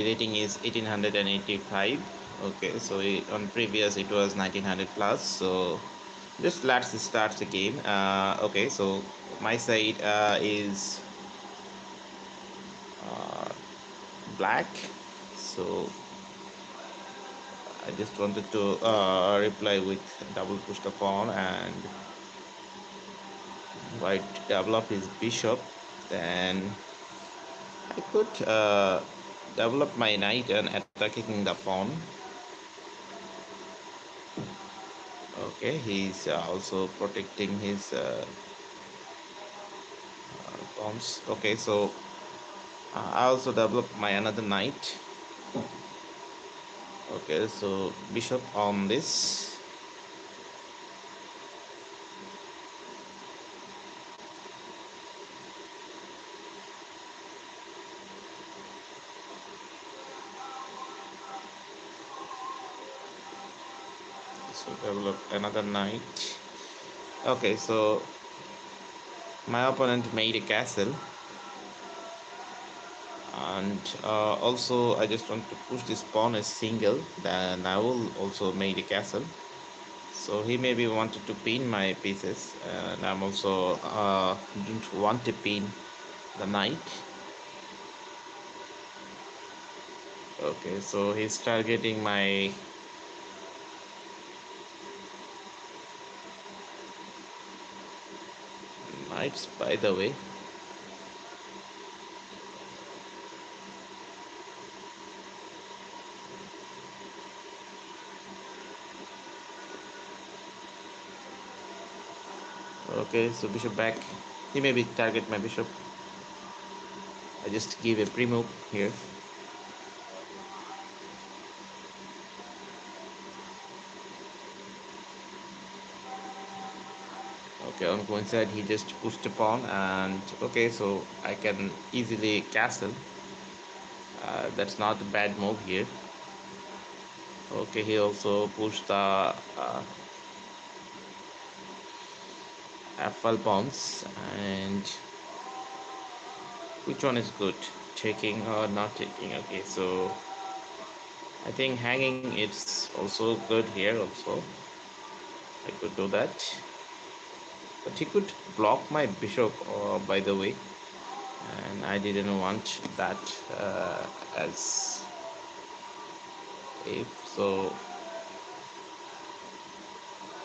rating is 1885. Okay, so on previous it was 1900 plus. So just let's start the game. Okay, so my side is uh, black. So I just wanted to reply with double push the pawn, and white develop his bishop. Then I could develop my knight and attacking the pawn. Okay, he's also protecting his pawns. Okay, so I also develop my another knight. Okay, so bishop on this. So develop another knight. Okay, so my opponent made a castle, and also I just want to push this pawn as single. Then I will also make a castle. So he maybe wanted to pin my pieces, and I'm also don't want to pin the knight. Okay, so he's targeting my knights, by the way. Okay, so bishop back. He maybe target my bishop. I just give a pre-move here. Okay, on one side he just pushed a pawn, and okay, so I can easily castle. That's not a bad move here. Okay, he also pushed the FL pawns, and which one is good? Taking or not taking? Okay, so I think hanging it's also good here also. I could do that. But he could block my bishop, by the way, and I didn't want that as if so.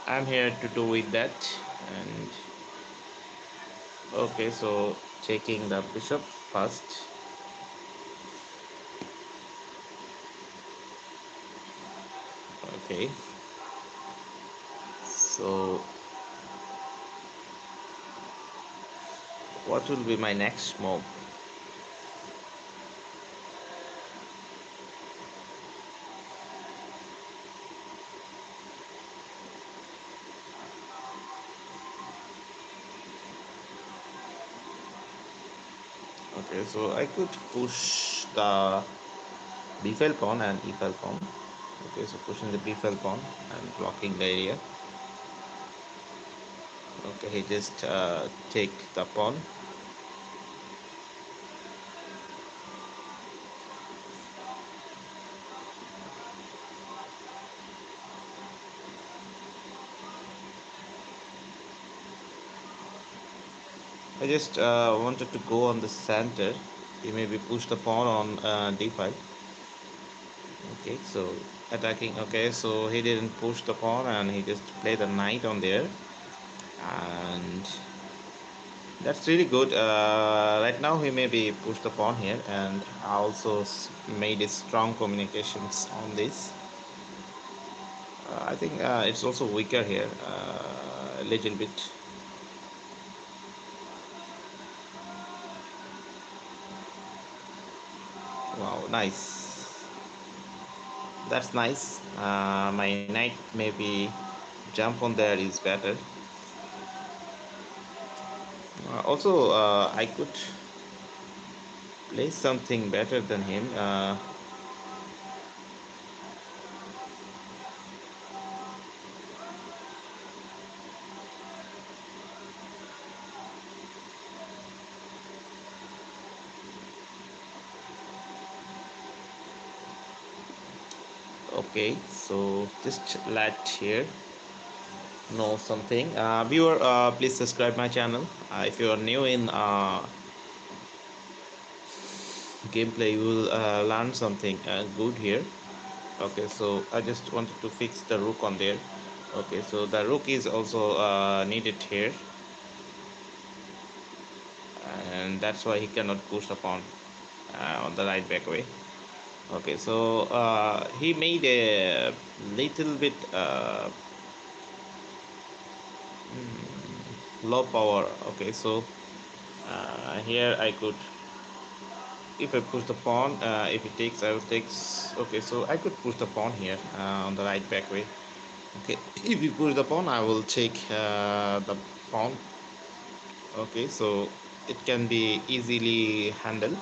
I'm here to do with that, and okay, so taking the bishop first. Okay, so what will be my next move? Okay, so I could push the b-file pawn and e-file pawn. Okay, so pushing the b-file pawn and blocking the area. Okay, he just take the pawn. I just wanted to go on the center. He maybe push the pawn on d5. Okay, so attacking. Okay, so he didn't push the pawn, and he just played the knight on there, and that's really good. Right now he maybe pushed the pawn here, and I also made a strong communications on this. I think it's also weaker here, a little bit. Wow, nice. That's nice. My knight maybe jump on there is better. Also, I could play something better than him. Okay, so just let here know something. Viewer, please subscribe my channel. If you are new in gameplay, you will learn something good here. Okay, so I just wanted to fix the rook on there. Okay, so the rook is also needed here, and that's why he cannot push the pawn on the right back way. Okay, so he made a little bit low power. Okay, so here I could, if I push the pawn, if it takes, I will take. Okay, so I could push the pawn here on the right back way. Okay, if you push the pawn, I will take the pawn. Okay, so it can be easily handled.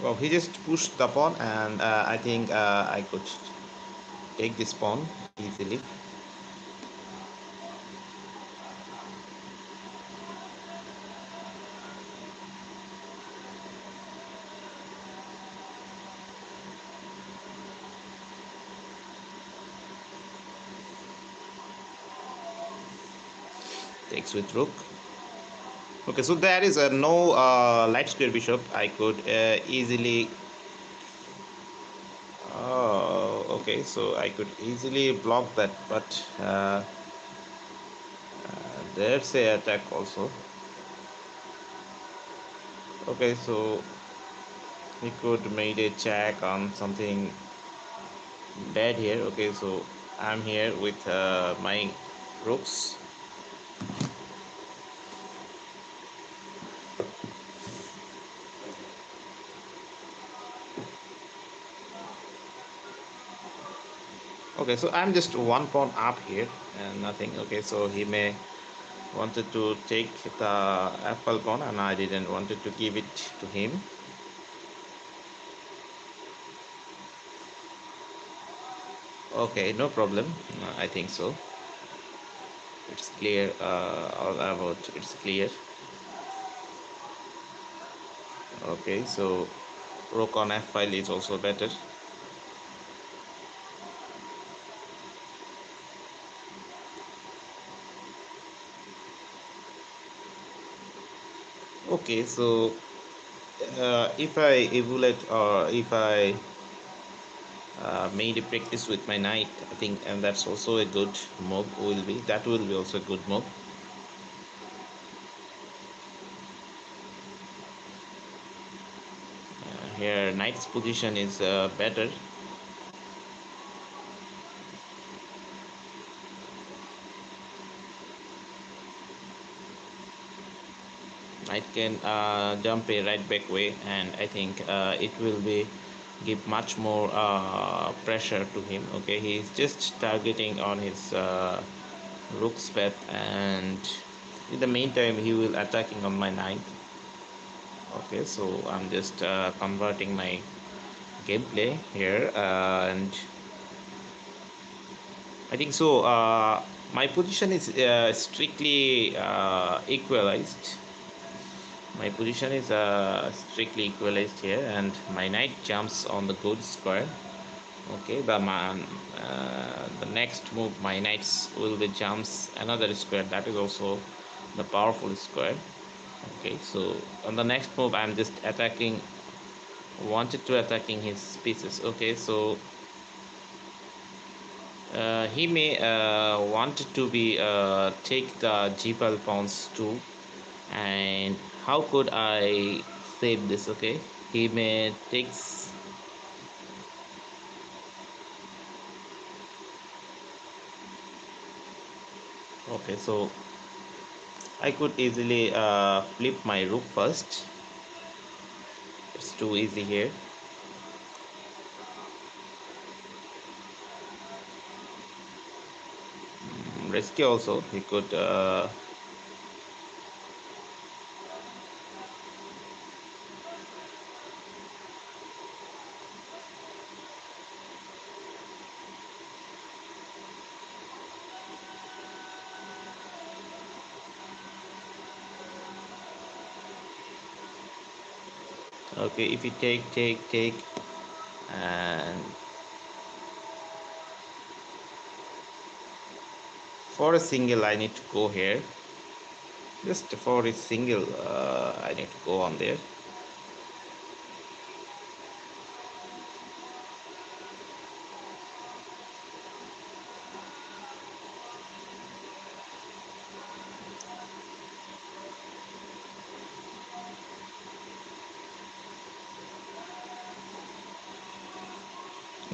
Well, he just pushed the pawn, and I think I could take this pawn easily. Takes with rook. Okay, so there is a no light square bishop. I could easily. Oh, okay, so I could easily block that, but there's a attack also. Okay, so he could made a check on something bad here. Okay, so I'm here with my rooks. Okay, so I'm just one pawn up here and nothing. Okay, so he may wanted to take the apple pawn, and I didn't wanted to give it to him. Okay, no problem. I think so. It's clear. All about it's clear. Okay, so rook on f5 is also better. Okay, so if I evaluate, or if I made a practice with my knight, I think, and that's also a good move. Will be that will be also a good move. Here, knight's position is better. Knight can jump a right back way, and I think it will be give much more pressure to him. Okay, he's just targeting on his rook's path, and in the meantime he will attacking on my knight. Okay, so I'm just converting my gameplay here, and I think so. My position is strictly equalized. My position is strictly equalized here, and my knight jumps on the good square. Okay, the next move, my knights will be jumps another square. That is also the powerful square. Okay, so on the next move, I'm just attacking, wanted to attacking his pieces. Okay, so he may wanted to be take the g-file pawns too, and how could I save this? Okay, he may takes. Okay, so I could easily flip my rook first. It's too easy here. risky also. He could okay, if you take and for a single I need to go here. Just for a single I need to go on there.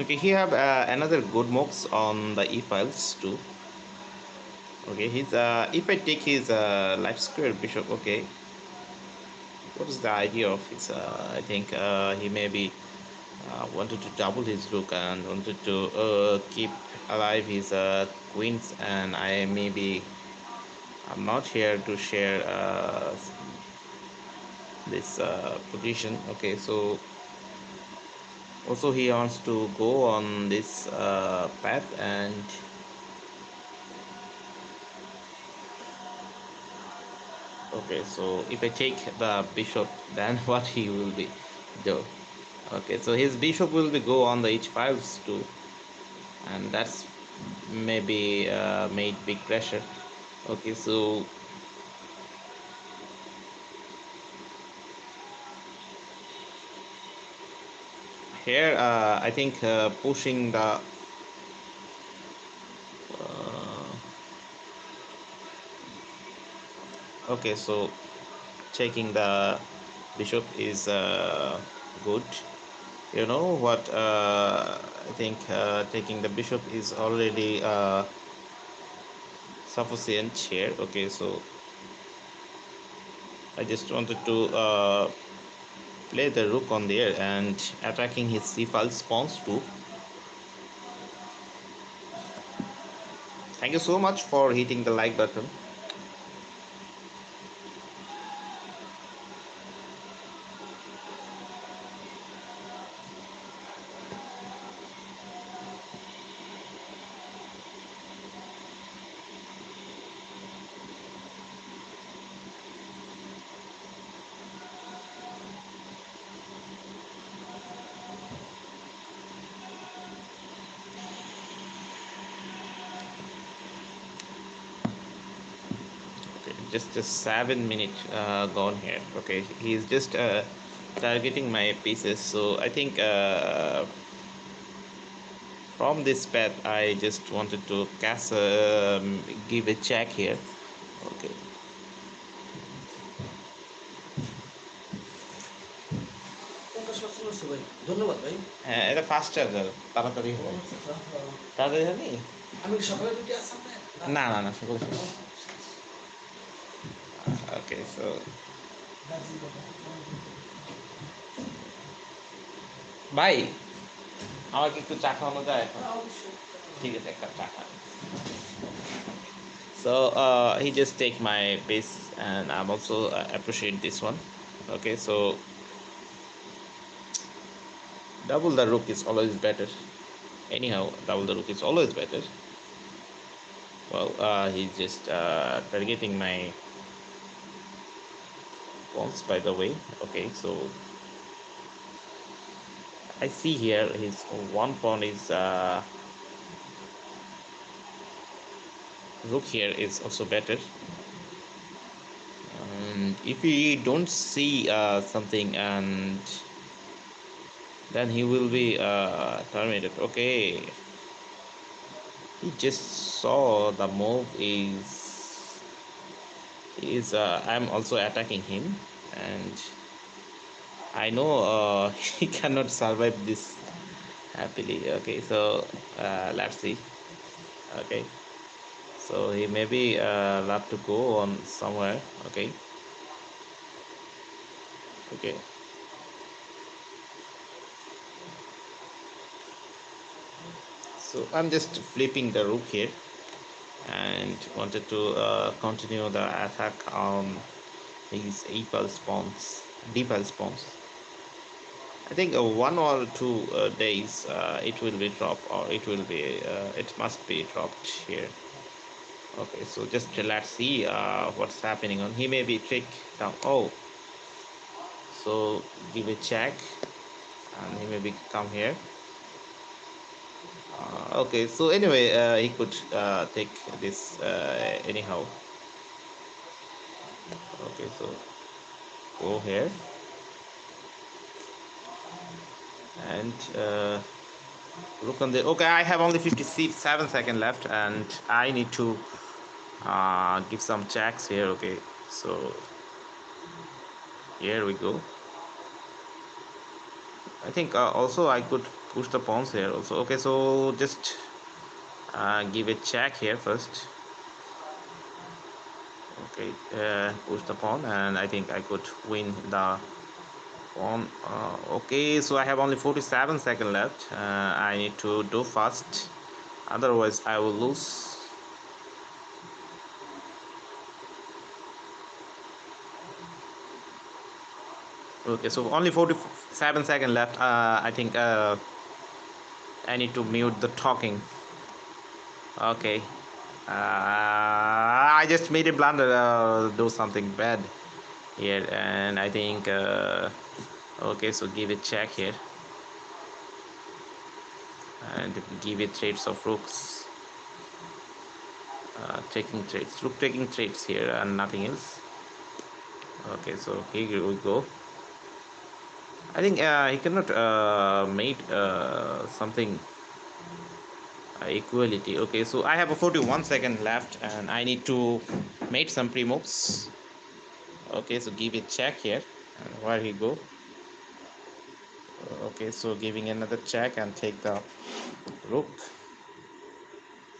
Okay, he have another good moves on the e files too. Okay, his if I take his life square bishop, okay, what is the idea of his? I think he maybe wanted to double his rook and wanted to keep alive his queens, and I maybe I'm not here to share this position. Okay, so also he wants to go on this path, and okay, so if I take the bishop, then what he will be do? Okay, so his bishop will be go on the h5s too, and that's maybe made big pressure. Okay, so here I think pushing the okay, so taking the bishop is good. You know what? I think taking the bishop is already sufficient here. Okay, so I just wanted to play the rook on there and attacking his c5 spawns too. Thank you so much for hitting the like button. Okay, just a 7 minute gone here. Okay, he's just targeting my pieces, so I think from this path I just wanted to cast give a check here. Okay, ধন্যবাদ ভাই। হ্যাঁ, এটা fast charger, তাড়াতাড়ি হবে। তাড়াতাড়ি হবে? আমি সকালে দুটি আছে না না না সকালে শেষ। ওকে, সো ভাই আমাকে একটু চা খাওয়ানো যায় এখন? ঠিক আছে, এক কাপ চা খান। So he just take my piece, and I'm also appreciate this one. Okay, so double the rook is always better. Anyhow, double the rook is always better. Well, he's just targeting my pawns, by the way. Okay, so I see here his one pawn is rook here is also better. If he don't see something, and then he will be terminated. Okay, he just saw the move is I'm also attacking him, and I know he cannot survive this happily. Okay, so let's see. Okay, so he maybe love to go on somewhere. Okay, okay, so I'm just flipping the rook here, and wanted to continue the attack on these Apple spawns, Deepal spawns. I think 1 or 2 days it will be dropped, or it must be dropped here. Okay, so just let's see what's happening on. He may be trick down. Oh, so give a check, and he may be come here. Okay, so anyway, he could take this anyhow. Okay, so go here and look on the. Okay, I have only 57 seconds left, and I need to give some checks here. Okay, so here we go. I think also I could push the pawns here also. Okay, so just give a check here first. Okay, push the pawn, and I think I could win the pawn. Okay, so I have only 47 seconds left. I need to do fast, otherwise I will lose. Okay, so only 47 seconds left. I think I need to mute the talking. Okay. I just made a blunder, do something bad here, and I think okay, so give it check here and give it trades of rooks, taking trades, rook taking trades here and nothing else. Okay, so here we go. I think he cannot make something equality. Okay, so I have a 41 second left, and I need to make some pre-moves. Okay, so give it check here, and where he go. Okay, so giving another check and take the rook.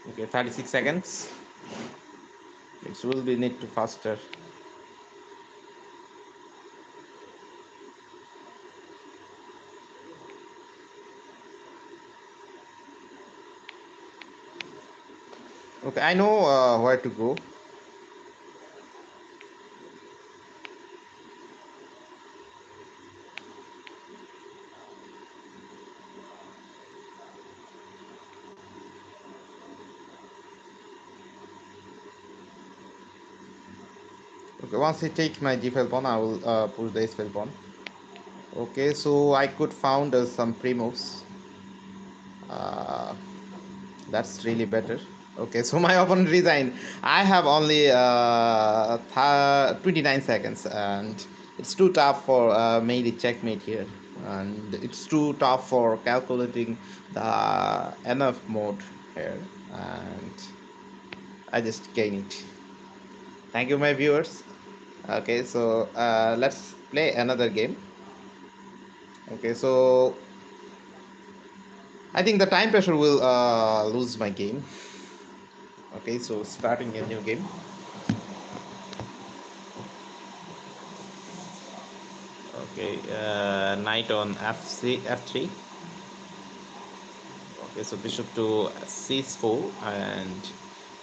Okay, 36 seconds. It will be need to faster. Okay, I know where to go. Okay, once I take my g5 pawn, I will push the s5 pawn. Okay, so I could found some pre-moves. Uh, that's really better. Okay, so my opponent resigned. I have only 29 seconds, and it's too tough for made a checkmate here, and it's too tough for calculating the enough mode here, and I just gain it. Thank you, my viewers. Okay, so let's play another game. Okay, so I think the time pressure will lose my game. Okay, so starting a new game. Okay, knight on f3. Okay, so bishop to c4 and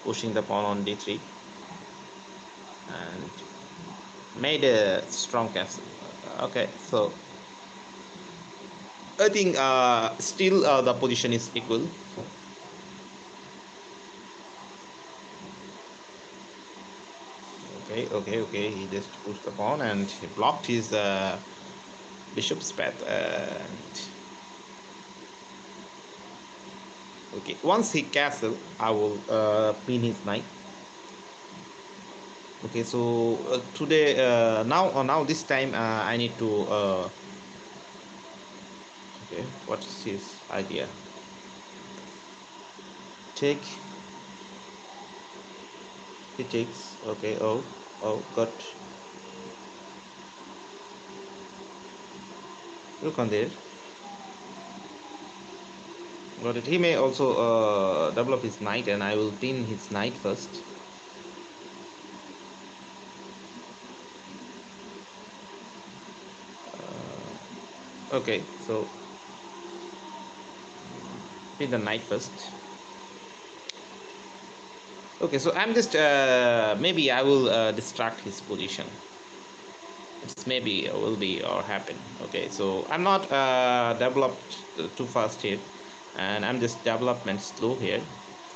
pushing the pawn on d3 and made a strong castle. Okay, so I think still the position is equal. Okay. He just pushed the pawn and he blocked his bishop's path. And okay, once he castle, I will pin his knight. Okay, so today now this time I need to okay, what is his idea? Take, he takes. Okay, oh, got, look on there, got it. He may also develop his knight, and I will pin his knight first. Okay, so pin the knight first. Okay, so I'm just maybe I will distract his position. It's maybe will be or happen. Okay, so I'm not developed too fast here, and I'm just development slow here.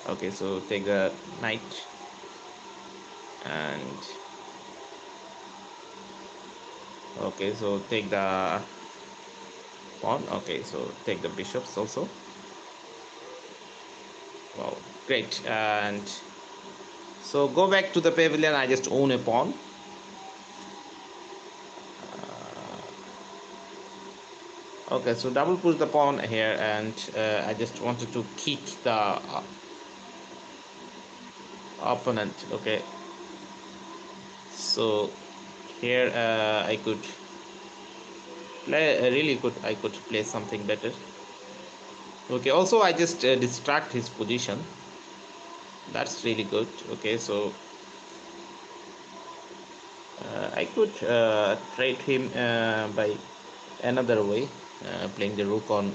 Okay, so take the knight and okay, so take the pawn. Okay, so take the bishops also. Wow, great. And so go back to the pavilion. I just own a pawn. Okay, so double push the pawn here, and I just wanted to kick the opponent. Okay, so here I could play really good. I could play something better. Okay, also I just distract his position. That's really good. Okay, so I could trade him by another way, playing the rook on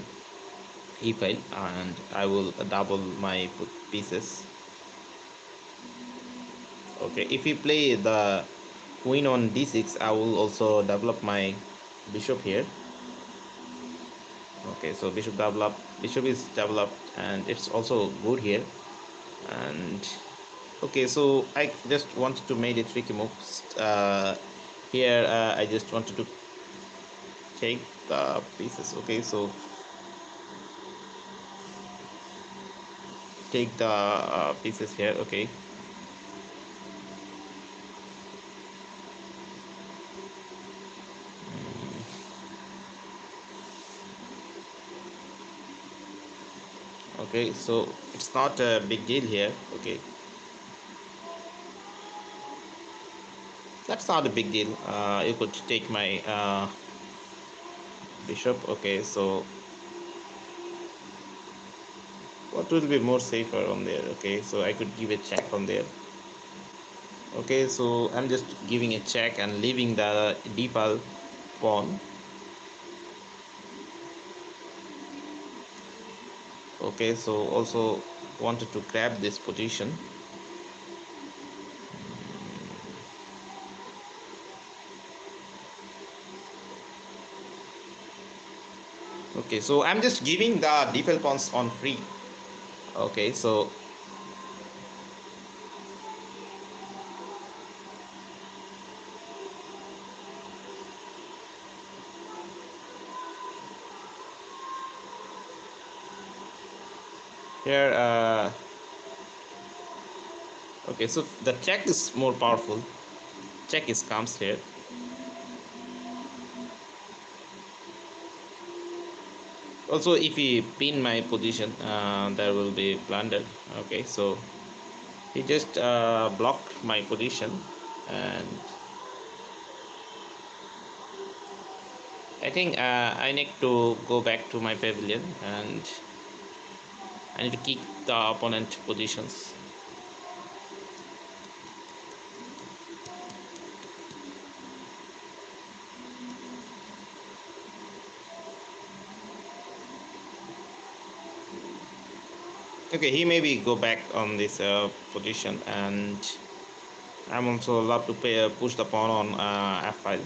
e-file, and I will double my pieces. Okay, if we play the queen on d6, I will also develop my bishop here. Okay, so bishop is developed, and it's also good here. And okay, so I just wanted to make a tricky move. Here I just wanted to take the pieces. Okay, so take the pieces here. Okay, okay, so it's not a big deal here. Okay, that's not a big deal. You could take my bishop. Okay, so what will be more safer on there? Okay, so I could give a check on there. Okay, so I'm just giving a check and leaving the d-file pawn. Okay, so also wanted to grab this position. Okay, so I'm just giving the d-file pawns on free. Okay, so here okay, so the check is more powerful. Check is comes here. Also, if he pin my position, there will be blunder. Okay, so he just blocked my position, and I think I need to go back to my pavilion, and I need to kick the opponent positions. Okay, he maybe go back on this position, and I'm also allowed to push the pawn on f5.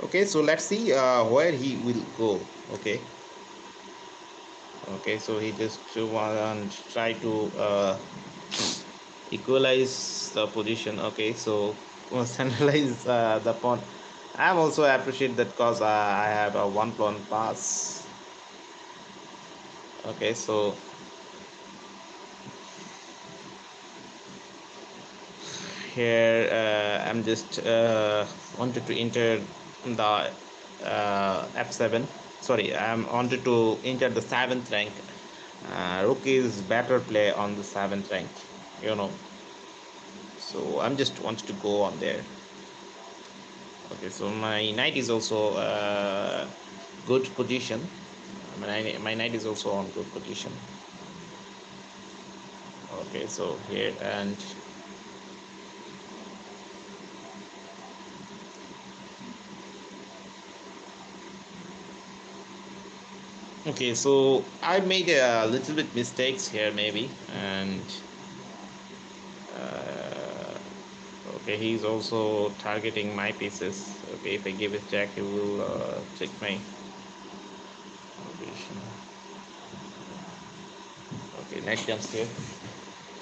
Okay, so let's see where he will go. Okay, okay, so he just want to try to equalize the position. Okay, so centralize the pawn. I'm also appreciate that because I have a one pawn pass. Okay, so here I'm just wanted to enter the f7. Sorry, I'm wanted to enter the 7th rank. Rook is better play on the 7th rank, you know. So I'm just wanted to go on there. Okay, so my knight is also good position. My knight is also on good position. Okay, so here and okay, so I made a little bit mistakes here maybe, and Okay, he's also targeting my pieces. Okay, if I give it check, he will check my position. Okay, knight jumps here.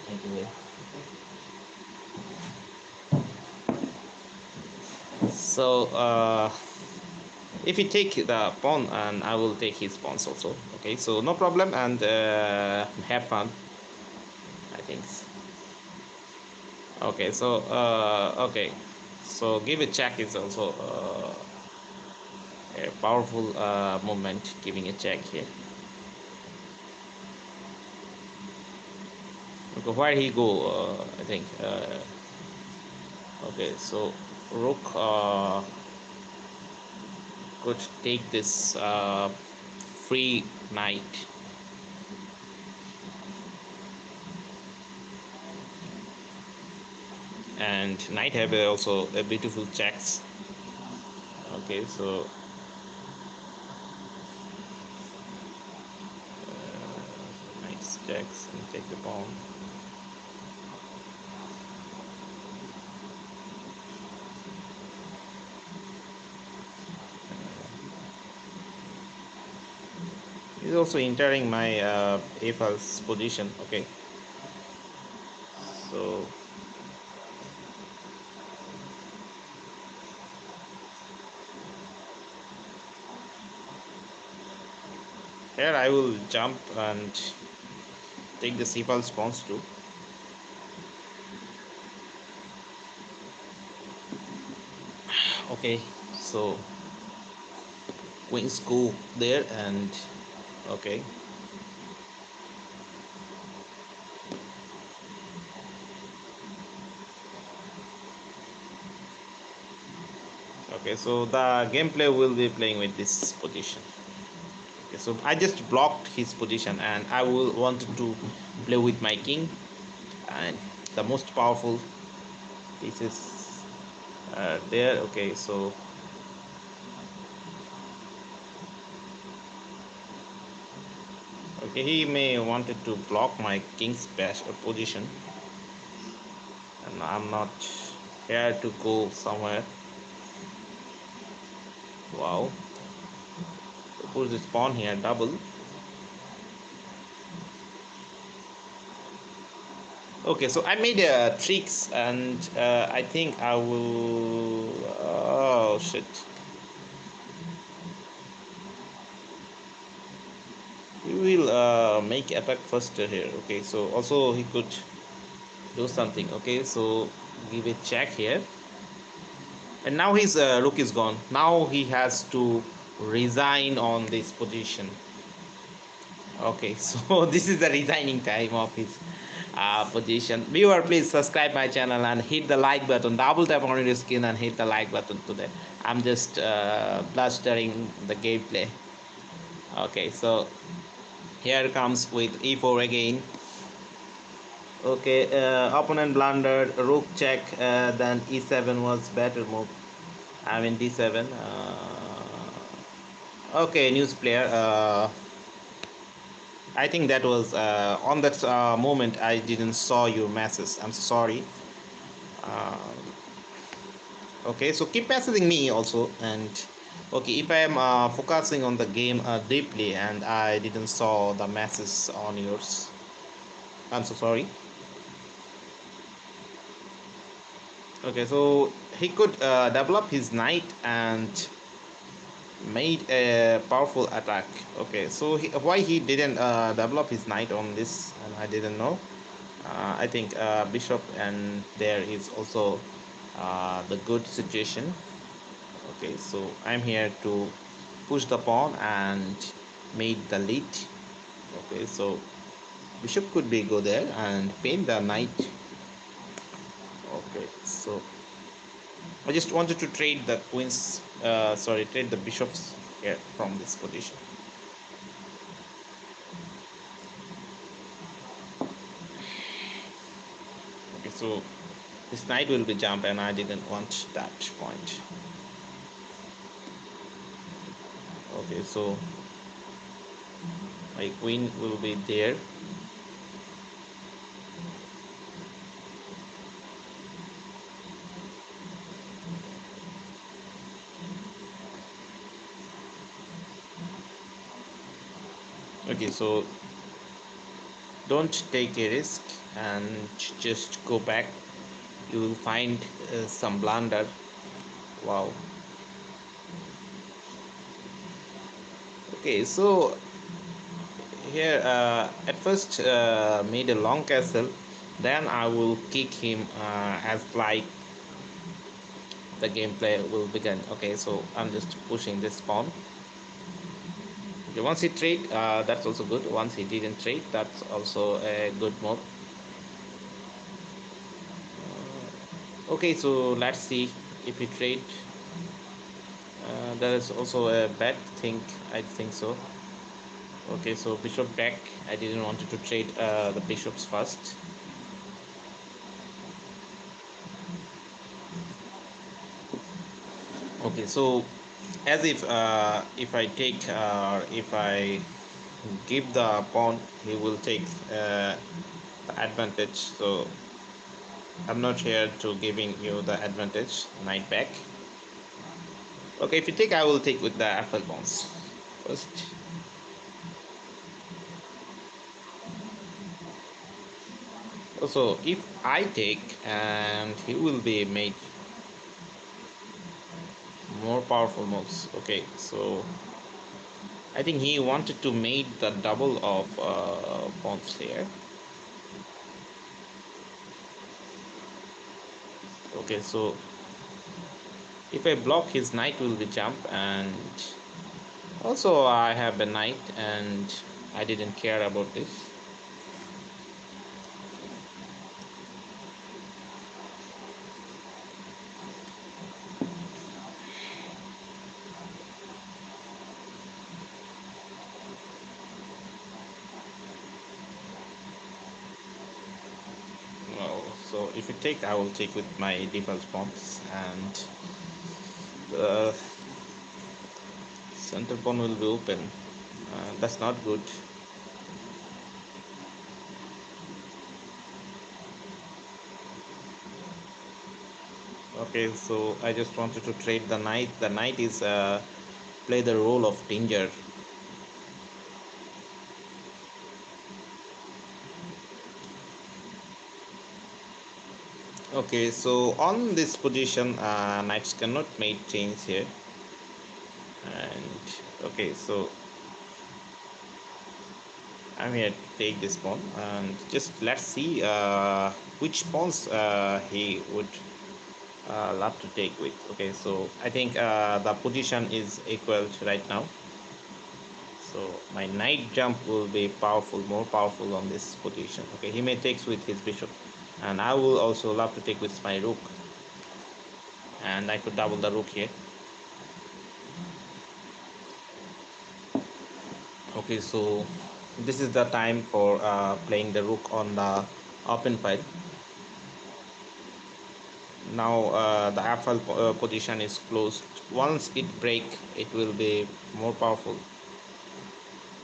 Knight away. So if you take the pawn, and I will take his pawns also. Okay, so no problem, and have fun, I think. Okay, so okay, so give it check is also a powerful movement, giving a check here. Okay, where he go? I think. Okay, so rook could take this free knight, and knight have also a beautiful checks. Okay, so knight checks and take the pawn. He's also entering my a-file's position. Okay, so here I will jump and take the c-file spawns too. Okay, so queens go there, and okay, okay, so the gameplay will be playing with this position. Okay, so I just blocked his position, and I will wanted to play with my king, and the most powerful pieces there. Okay, so okay, he may wanted to block my king's best position, and I'm not here to go somewhere. Wow, put this pawn here double. Okay, so I made tricks, and I think I will. Oh shit! He will make attack first here. Okay, so also he could do something. Okay, so give a check here, and now his rook is gone. Now he has to resign on this position. Okay, so this is the resigning time of his position. Viewer, please subscribe my channel and hit the like button. Double tap on your screen and hit the like button today. I'm just blustering the gameplay. Okay, so here comes with e4 again. Okay, opponent blundered, rook check, then e7 was better move. I mean d7. Okay, news player. I think that was on that moment I didn't saw your message. I'm so sorry. Uh, okay, so keep messaging me also. And okay, if I am focusing on the game deeply and I didn't saw the message on yours, I'm so sorry. Okay, so he could develop his knight and made a powerful attack. Okay, so why he didn't develop his knight on this, and I didn't know. I think bishop, and there is also the good situation. Okay, so I'm here to push the pawn and made the lead. Okay, so bishop could be go there and paint the knight. Okay, so I just wanted to trade the queens, sorry, trade the bishops here from this position. Okay, so this knight will be jump, and I didn't want that point. Okay, so my queen will be there. Okay, so don't take a risk and just go back. You will find some blunder. Wow. Okay, so here at first made a long castle, then I will kick him as like the gameplay will begin. Okay, so I'm just pushing this pawn. Okay, once he trade, that's also good. Once he didn't trade, that's also a good move. Okay, so let's see if he trade. There is also a bad thing, I think so. Okay, so bishop back. I didn't want to trade the bishops first. Okay, so as if I take if I give the pawn, he will take the advantage. So I'm not here to giving you the advantage. Knight back. Okay, if you take, I will take with the apple pawns first. Also, if I take, and he will be made more powerful moves. Okay, so I think he wanted to make the double of pawns here. Okay, so if I block, his knight will be jump, and also I have a knight and I didn't care about this. Well, so if you take, I will take with my default pawns, and the center pawn will be open. That's not good. Okay, so I just wanted to trade the knight. The knight is play the role of danger. Okay, so on this position, knights cannot make change here. And okay, so I'm here to take this pawn, and just let's see which pawns he would love to take with. Okay, so I think the position is equal right now. So my knight jump will be powerful, more powerful on this position. Okay, he may take with his bishop, and I will also love to take with my rook, and I could double the rook here. Okay, so this is the time for playing the rook on the open file. Now the f position is closed. Once it break, it will be more powerful.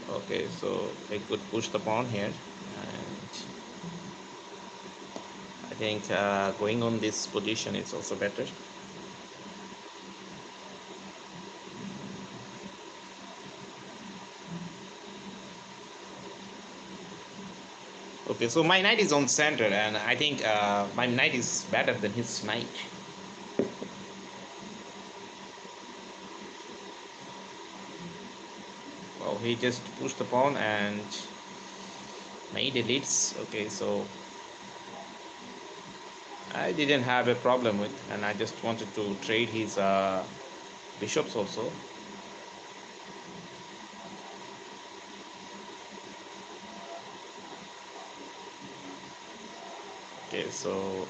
Okay, so I could push the pawn here, and I think going on this position is also better. Okay, so my knight is on center, and I think my knight is better than his knight. Well, he just pushed the pawn and made elites. Okay, so I didn't have a problem with, and I just wanted to trade his bishops also. Okay, so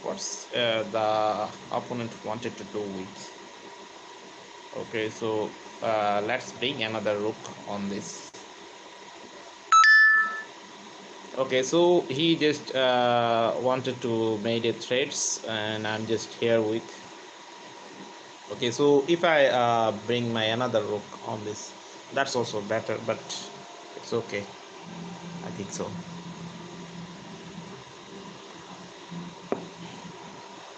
what's the opponent wanted to do with? Okay, so let's bring another rook on this. Okay, so he just wanted to make a threads, and I'm just here with. Okay, so if I bring my another rook on this, that's also better, but it's okay. I think so.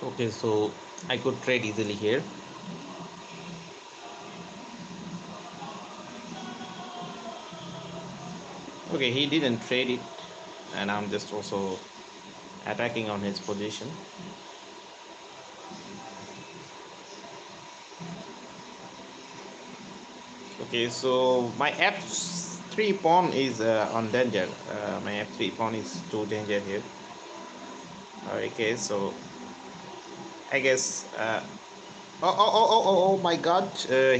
Okay, so I could trade easily here. Okay, he didn't trade it, and I'm just also attacking on his position. Okay, so my f3 pawn is on danger. My f3 pawn is too danger here. Okay, so I guess. Oh my God!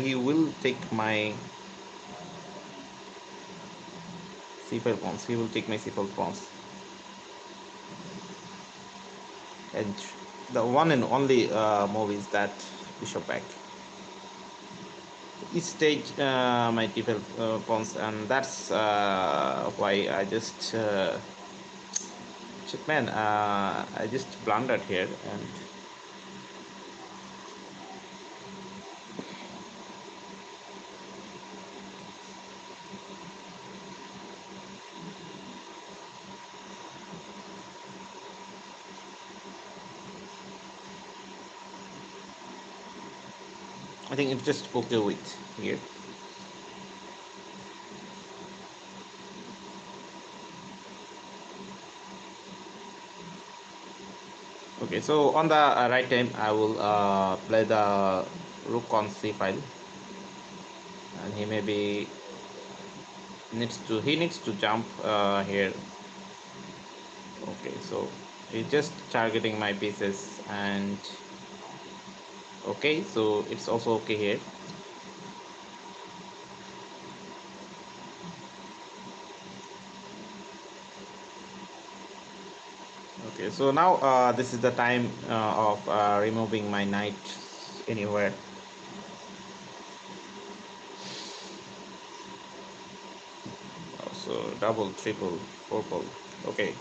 He will take my c5 pawns. He will take my c5 pawns, and the one and only move is that bishop back. He stage my d5 pawns, and that's why I just shit, man. I just blundered here, and I think it's just okay with here. Okay, so on the right time, I will play the rook on c file, and he needs to jump here. Okay, so he's just targeting my pieces, and okay, so it's also okay here. Okay, so now this is the time of removing my knight anywhere. So double, triple, purple. Okay.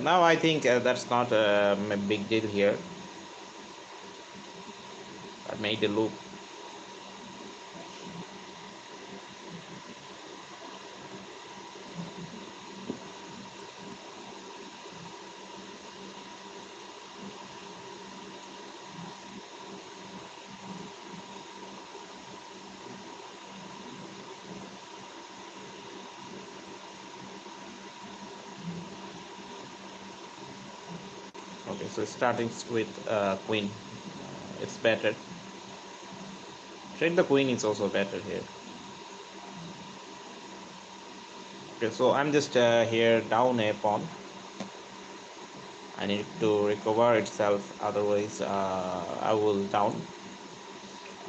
Now I think that's not a big deal here. I made a loop. Okay, so starting with queen. It's better. Trade the queen is also better here. Okay, so I'm just here down a pawn. I need to recover itself, otherwise I will down.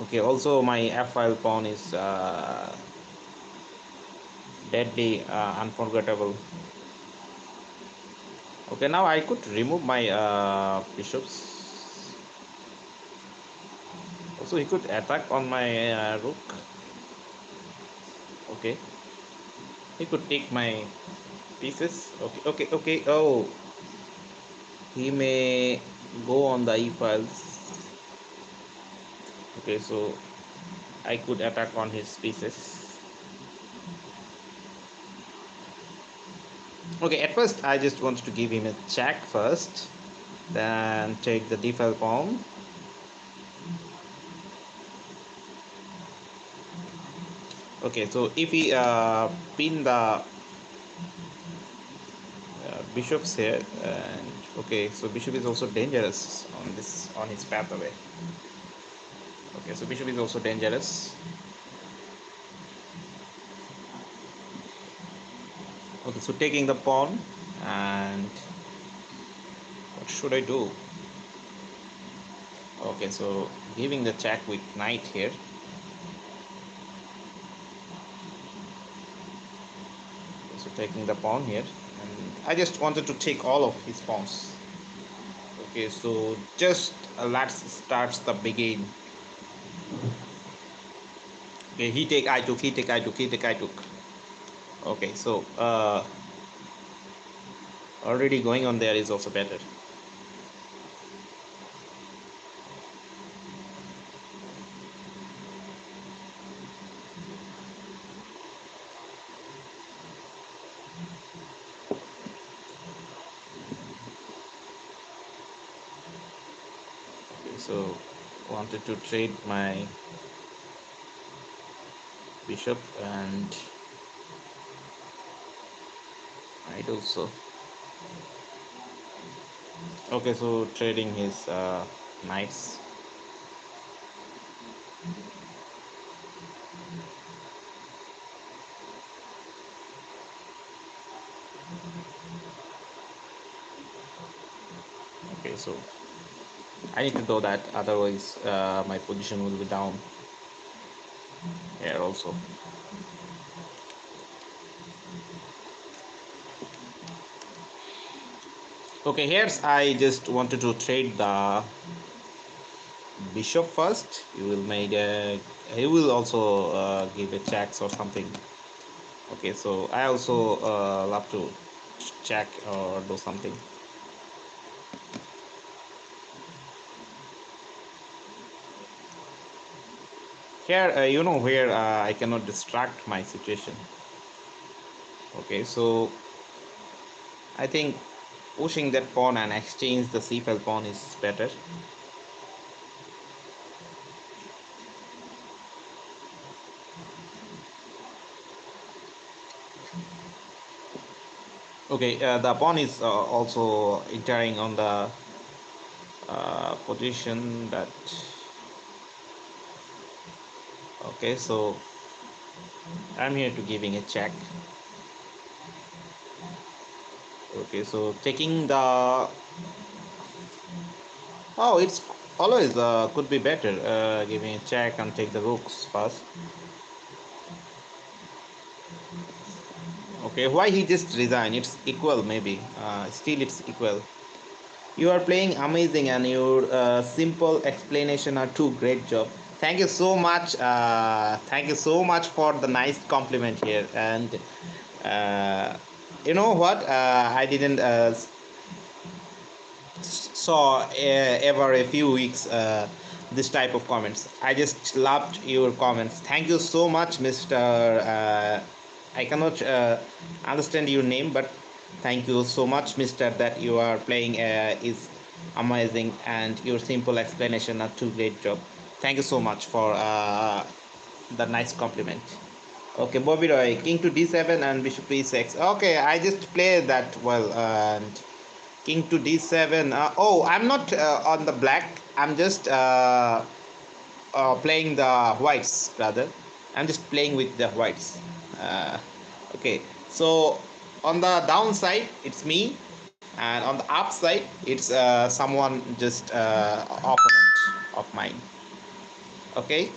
Okay, also my f file pawn is deadly unforgettable. Okay, now I could remove my bishops. Also, he could attack on my rook. Okay, he could take my pieces. Okay. Oh, he may go on the e files. Okay, so I could attack on his pieces. Okay, at first I just wanted to give him a check first, then take the d5 pawn. Okay, so if he pin the bishops here, and okay, so bishop is also dangerous on this on his path away. Okay, so bishop is also dangerous. Okay, so taking the pawn, and what should I do? Okay, so giving the check with knight here. So taking the pawn here, and I just wanted to take all of his pawns. Okay, so just let's start the begin. Okay, he take I took, he take I took, he take I took. Okay, so already going on there is also better. Okay, so wanted to trade my bishop and knight also. Okay, so trading his knights. Okay, so I need to do that, otherwise my position will be down here also. Okay, here's I just wanted to trade the bishop first. He will also give a checks or something. Okay, so I also love to check or do something. Here, you know where I cannot distract my situation. Okay, so I think pushing that pawn and exchange the c5 pawn is better. Okay, the pawn is also entering on the position that. Okay, so I'm here to giving a check. Okay, so taking the. Oh, it's always could be better giving a check and take the rooks first. Okay, why he just resign? It's equal maybe. Still, it's equal. You are playing amazing, and your simple explanation are too great job. Thank you so much. Thank you so much for the nice compliment here. And uh, you know what? I didn't saw ever a few weeks this type of comments. I just loved your comments. Thank you so much, Mr. I cannot understand your name, but thank you so much, Mr. That you are playing is amazing, and your simple explanation are too great job. Thank you so much for the nice compliment. Okay, Bobby Roy, king to d7 and bishop e6. Okay, I just played that well, and king to d7. Oh, I'm not on the black. I'm just playing the whites, rather. I'm just playing with the whites. Uh, okay, so on the downside, it's me, and on the upside, it's someone just opponent of mine. Okay,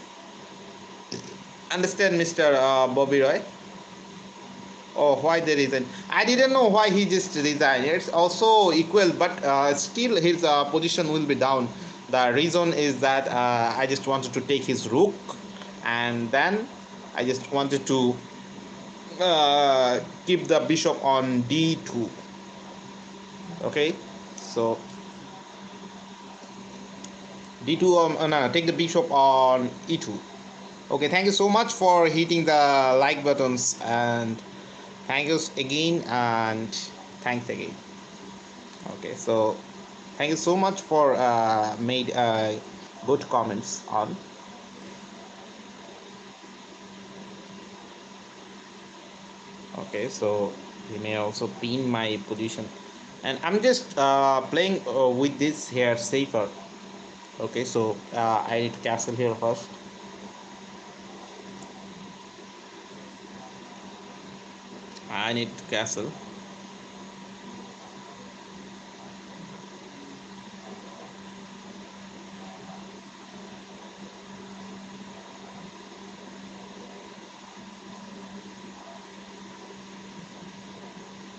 understand, Mr. Bobby Roy? Oh, why the reason? I didn't know why he just resigned. It's also equal, but still his position will be down. The reason is that I just wanted to take his rook, and then I just wanted to keep the bishop on d2. Okay, so d2. No, take the bishop on e2. Okay, thank you so much for hitting the like buttons, and thank you again, and thanks again. Okay, so thank you so much for made good comments on. Okay, so we may also pin my position, and I'm just playing with this here safer. Okay, so I need to castle here first. I need to castle.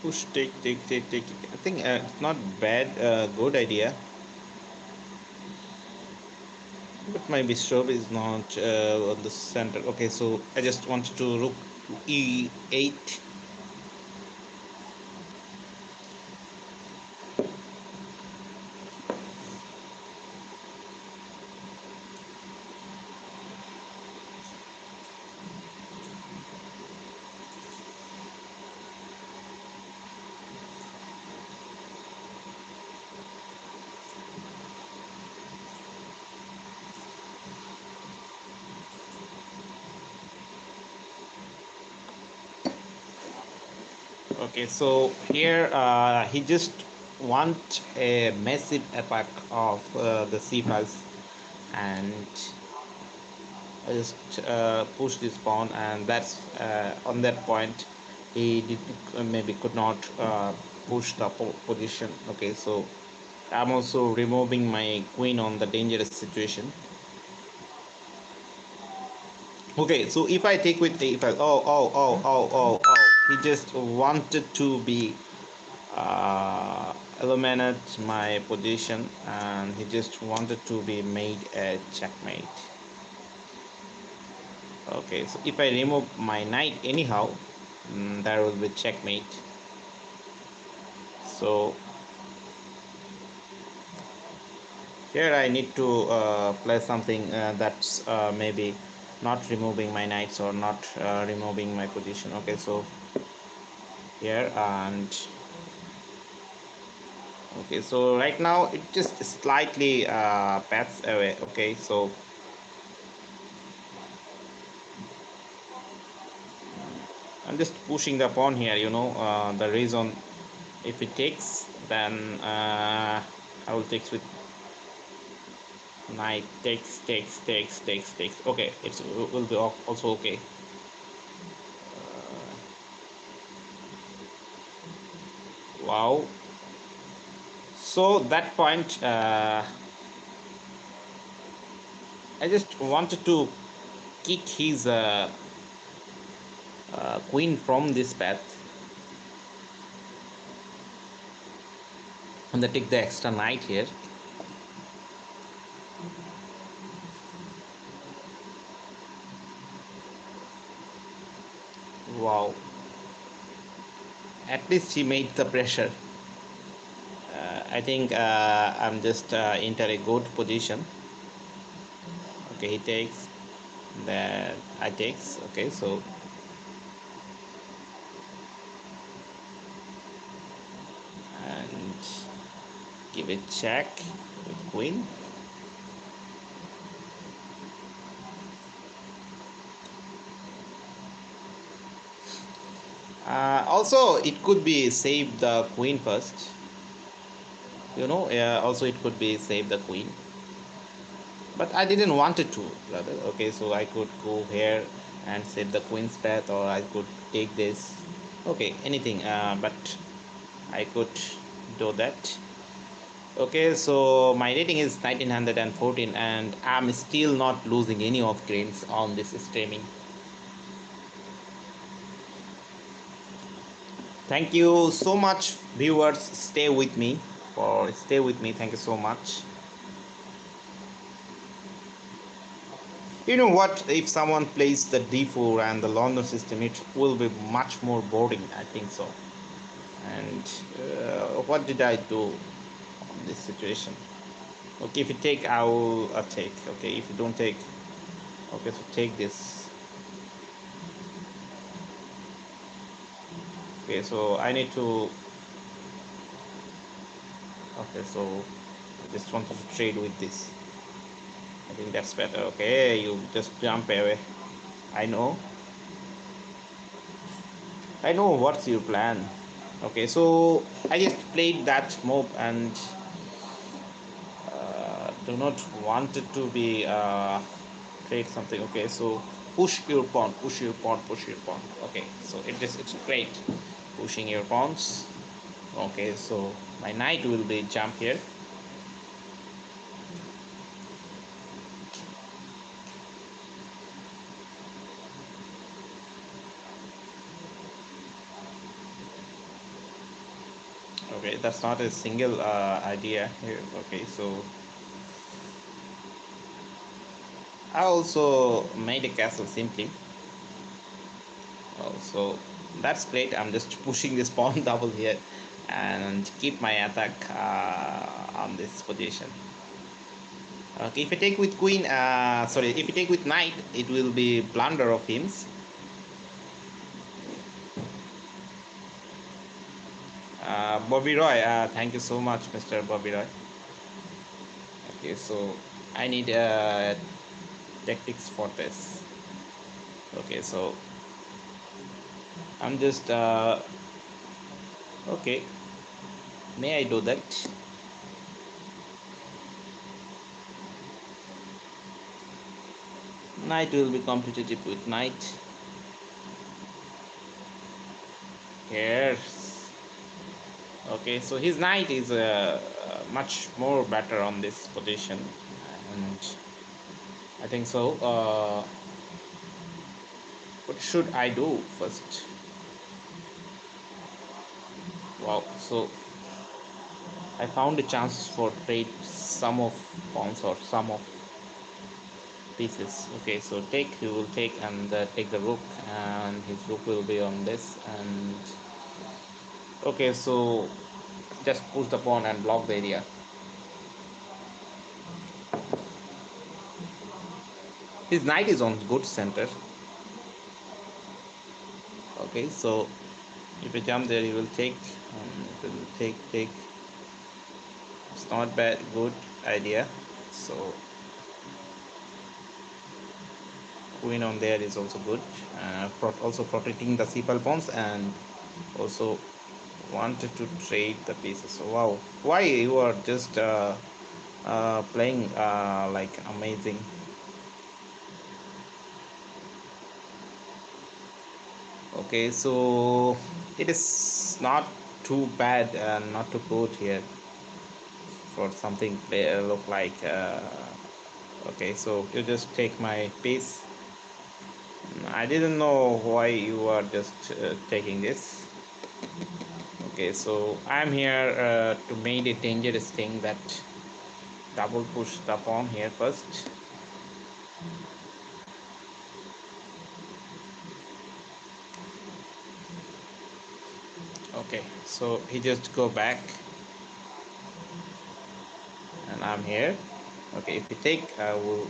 Push, take. I think it's not bad. Good idea. But my bishop is not on the center. Okay, so I just wanted to rook to e8. Okay, so here he just want a massive attack of the c files, and I just push this pawn, and that's on that point he did maybe could not push the position. Okay, so I'm also removing my queen on the dangerous situation. Okay, so if I take with a5, oh, he just wanted to be eliminate my position, and he just wanted to be made a checkmate. Okay, so if I remove my knight anyhow, there will be checkmate. So here I need to play something that's maybe not removing my knights or not removing my position. Okay, so here, and okay, so right now it just slightly paths away. Okay, so I'm just pushing the pawn here, the reason, if it takes, then I will take with knight, takes. Okay, it will be also okay. Wow. So that point, I just wanted to kick his queen from this path, and then take the extra knight here. Wow. At least he made the pressure. I think I'm just into a good position. Okay, he takes, then I takes. Okay, so and give it check with queen. Also, it could be save the queen first. Also it could be save the queen, but I didn't want it to, brother. Okay, so I could go here and save the queen's path, or I could take this. Okay, anything, but I could do that. Okay, so my rating is 1914, and I'm still not losing any of grades on this streaming. Thank you so much, viewers. Stay with me. Thank you so much. You know what? If someone plays the d4 and the London system, it will be much more boring. I think so. And what did I do on this situation? Okay, if you take, I will take. Okay, if you don't take, okay, so take this. Okay, so I need to. Okay, so I just wanted to trade with this. I think that's better. Okay, you just jump away. I know. I know what's your plan. Okay, so I just played that move, and do not want it to be trade something. Okay, so push your pawn. Okay, so it's great pushing your pawns. Okay, so my knight will be jump here. Okay, that's not a single idea here. Okay, so I also made a castle simply. So that's great. I'm just pushing this pawn double here and keep my attack on this position. Okay, if you take with queen, sorry, if you take with knight, it will be blunder of him. Bobby Roy, thank you so much, Mr. Bobby Roy. Okay, so I need tactics for this. Okay, so I'm just Okay, may I do that? Knight will be competitive with knight. Yes. Okay, so his knight is much more better on this position, and I think so. What should I do first? Wow, so I found a chance for trade some of pawns or some of pieces. Okay, so take, he will take and take the rook, and his rook will be on this. And okay, so just push the pawn and block the area. His knight is on good center. Okay, so if you jump there, he will take. It will take. It's not bad, good idea. So queen on there is also good. Also protecting the c-file pawns, and also wanted to trade the pieces. So, wow, why you are just playing like amazing. Okay, so it is not too bad and not too good here for something play, look like okay, so you just take my piece. I didn't know why you are just taking this. Okay, so I'm here to make a dangerous thing, that double push the pawn here first. Okay, so he just go back, and I'm here. Okay, if you take, I will.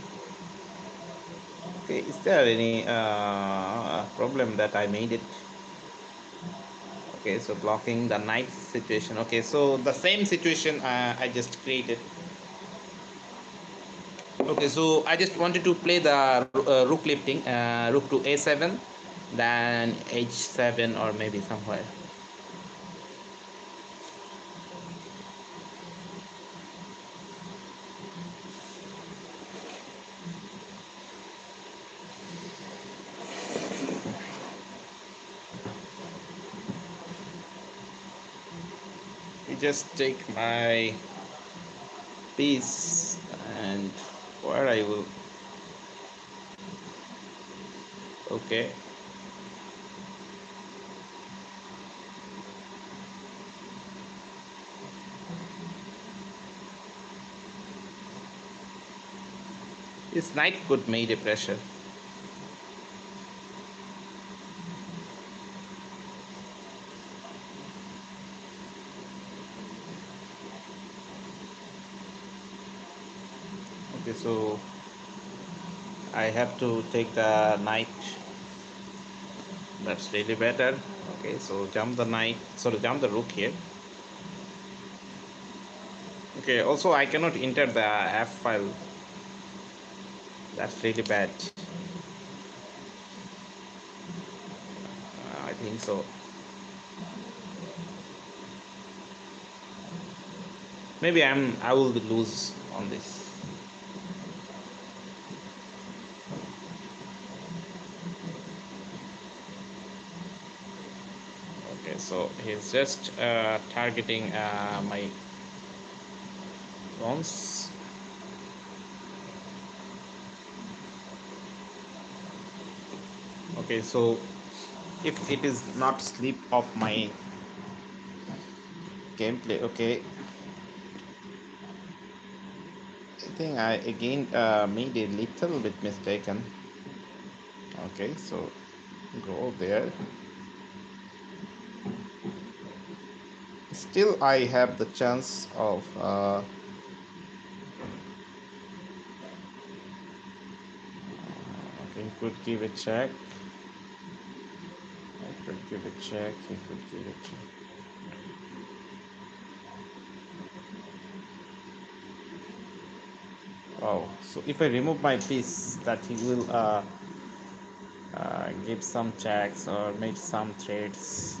Okay, is there any problem that I made it? Okay, so blocking the knight situation. Okay, so the same situation I just created. Okay, so I just wanted to play the rook lifting, rook to a7, then h7 or maybe somewhere. You just take my piece, and where I will. Okay, this knight could made a pressure. Okay, so I have to take the knight. That's really better. Okay, so jump the knight. Sorry, jump the rook here. Okay, also I cannot enter the f file. That's really bad. I think so. Maybe I will lose on this. Okay, so he's just targeting my pawns. Okay, so if it is not slip of my gameplay, okay, I think I again made a little bit mistaken. Okay, so go there. Still, I have the chance of. Okay, could give a check. I could give a check. He could give a check. Oh, so if I remove my piece, that he will give some checks or make some trades.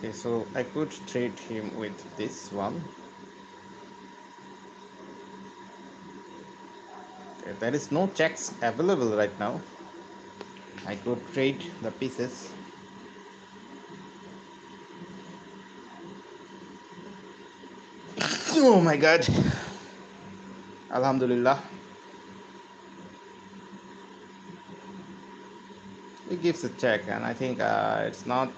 Okay, so I could trade him with this one. Okay, there is no checks available right now. I could trade the pieces. Oh my god. Alhamdulillah. He gives a check, and I think it's not.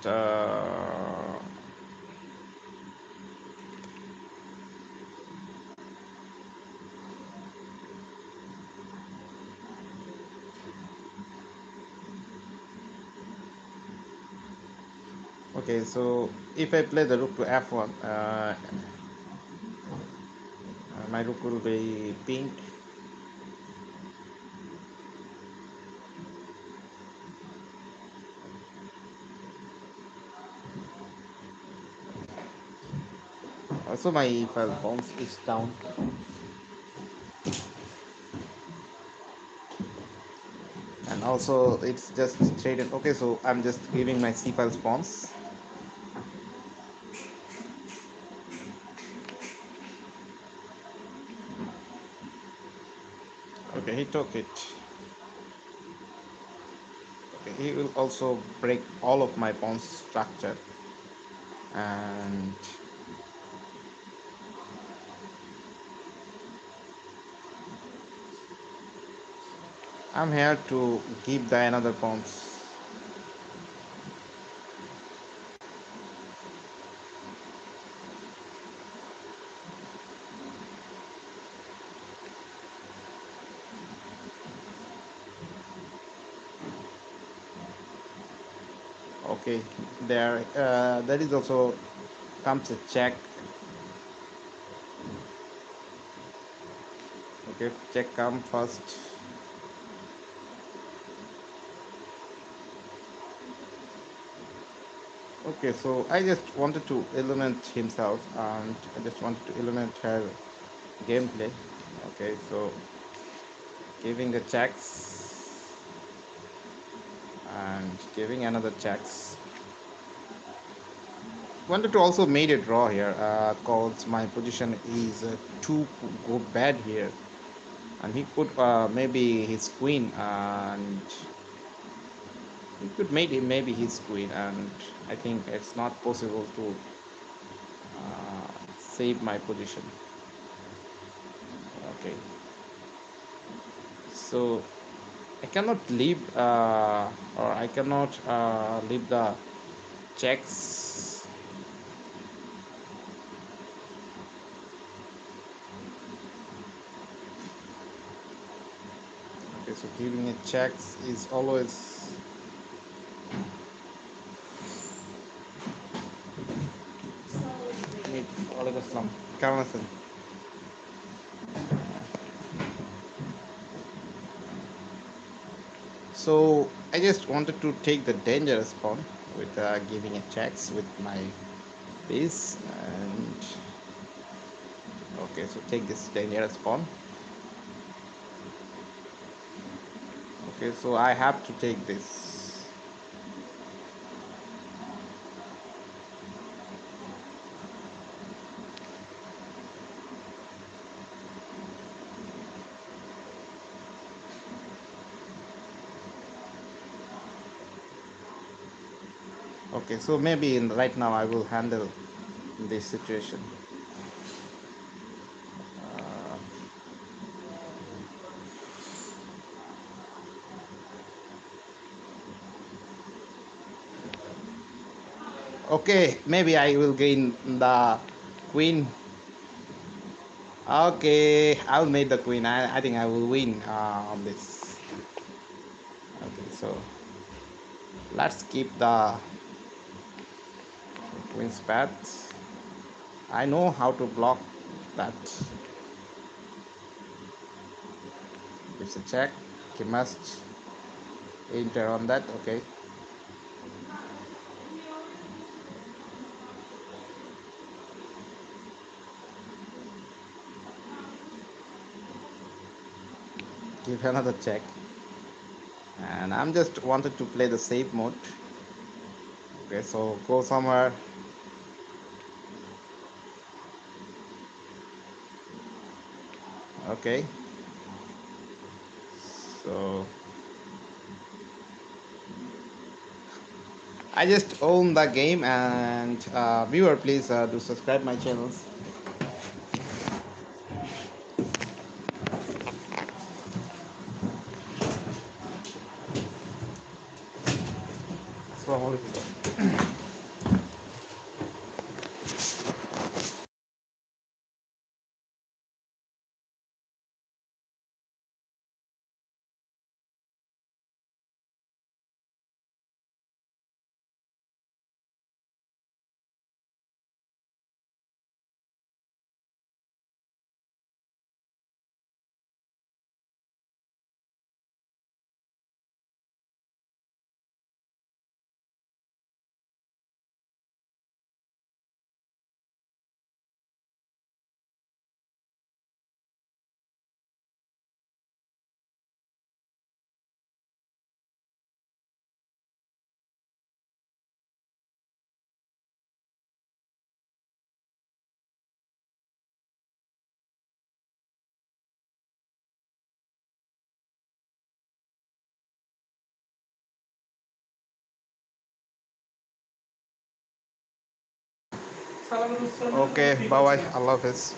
Okay, so if I play the rook to f1, my rook will be pinged. Also, my e-file bounce is down, and also it's just traded. Okay, so I'm just giving my c-file spawns. Okay, he took it. Okay, he will also break all of my pawns structure, and I'm here to give the another pawns. Okay, there is also comes a check. Okay, check come first. Okay, so I just wanted to eliminate himself, and I just wanted to eliminate her gameplay. Okay, so giving the checks and giving another checks. Wanted to also made a draw here, cause my position is too go bad here, and he could maybe his queen, and he could maybe his queen, and I think it's not possible to save my position. Okay, so I cannot leave or I cannot leave the checks. Okay, so giving a checks is always need always some calmness. So I just wanted to take the dangerous pawn with giving a checks with my piece, and okay, so take this dangerous pawn. Okay, so I have to take this. Okay, so maybe right now I will handle this situation. Okay, maybe I will gain the queen. Okay, I'll make the queen. I think I will win on this. Okay, so let's keep the queen's path. I know how to block that. It's a check. He must enter on that. Okay. Give another check. And I'm just wanted to play the safe mode. Okay, so go somewhere. Okay, so I just own the game, and viewer, please do subscribe my channels. Assalamualaikum. Okay, bye bye. Allah Hafiz.